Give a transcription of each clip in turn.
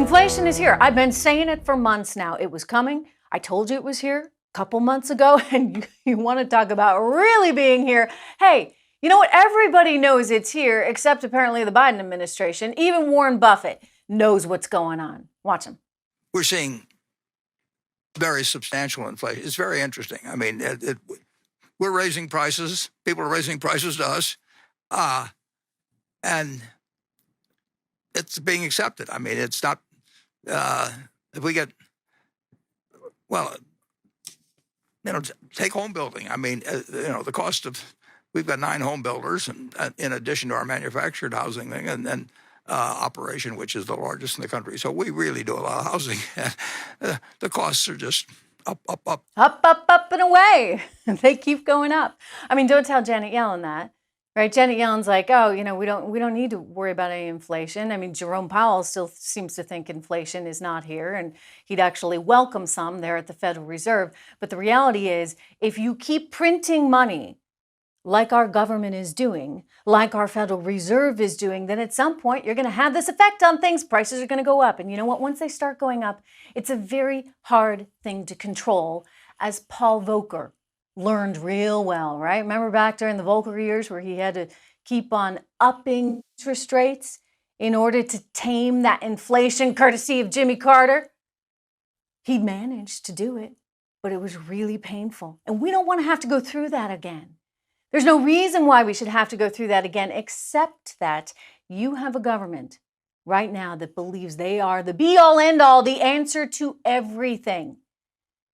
Inflation is here. I've been saying it for months now. It was coming. I told you it was here a couple months ago, and you want to talk about really being here. Hey, you know what? Everybody knows it's here, except apparently the Biden administration. Even Warren Buffett knows what's going on. Watch him. We're seeing very substantial inflation. It's very interesting. I mean, we're raising prices. People are raising prices to us. And it's being accepted. I mean, it's not, if we get, well, take home building. I mean, the cost of, we've got 9 home builders, and in addition to our manufactured housing thing, and then operation, which is the largest in the country. So we really do a lot of housing. The costs are just up, and away. They keep going up. I mean, don't tell Janet Yellen that. Right, Janet Yellen's like, oh, we don't need to worry about any inflation. I mean, Jerome Powell still seems to think inflation is not here, and he'd actually welcome some there at the Federal Reserve. But the reality is, if you keep printing money like our government is doing, like our Federal Reserve is doing, then at some point you're going to have this effect on things. Prices are going to go up. And you know what? Once they start going up, it's a very hard thing to control, as Paul Volcker learned real well, right? Remember back during the Volcker years where he had to keep on upping interest rates in order to tame that inflation, courtesy of Jimmy Carter? He managed to do it, but it was really painful. And we don't want to have to go through that again. There's no reason why we should have to go through that again, except that you have a government right now that believes they are the be-all, end-all, the answer to everything.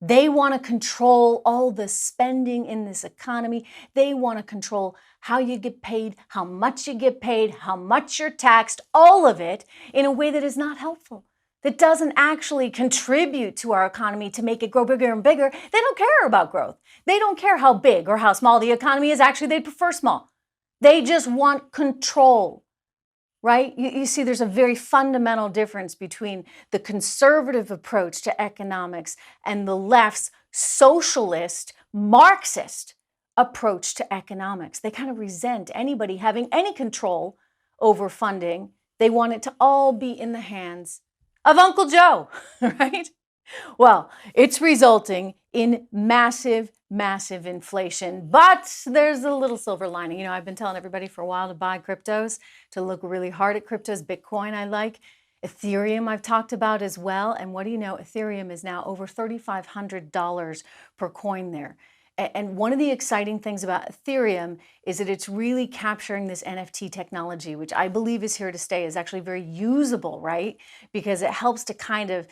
They want to control all the spending in this economy. They want to control how you get paid, how much you get paid, how much you're taxed, all of it in a way that is not helpful, that doesn't actually contribute to our economy to make it grow bigger and bigger. They don't care about growth. They don't care how big or how small the economy is. Actually, they prefer small. They just want control. Right? You see, there's a very fundamental difference between the conservative approach to economics and the left's socialist, Marxist approach to economics. They kind of resent anybody having any control over funding. They want it to all be in the hands of Uncle Joe, right? Well, it's resulting in massive inflation, but there's a little silver lining. I've been telling everybody for a while to buy cryptos, to look really hard at cryptos. Bitcoin I like. Ethereum I've talked about as well. And what do you know? Ethereum is now over $3,500 per coin there. And one of the exciting things about Ethereum is that it's really capturing this NFT technology, which I believe is here to stay, is actually very usable, right? Because it helps to kind of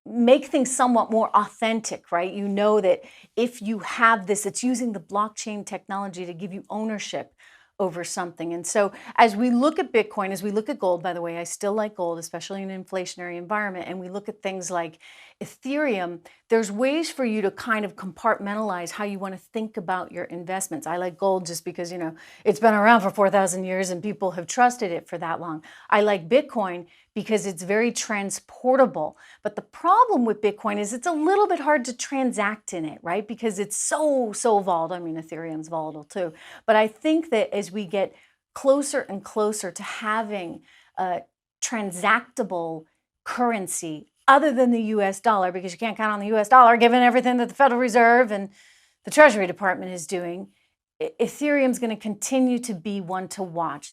make things somewhat more authentic, right? You know that if you have this, it's using the blockchain technology to give you ownership over something. And so as we look at Bitcoin, as we look at gold, by the way, I still like gold, especially in an inflationary environment, and we look at things like Ethereum, there's ways for you to kind of compartmentalize how you want to think about your investments. I like gold just because, it's been around for 4,000 years and people have trusted it for that long. I like Bitcoin because it's very transportable. But the problem with Bitcoin is it's a little bit hard to transact in it, right? Because it's so volatile. I mean, Ethereum's volatile too. But I think that as we get closer and closer to having a transactable currency other than the US dollar, because you can't count on the US dollar given everything that the Federal Reserve and the Treasury Department is doing, Ethereum's going to continue to be one to watch.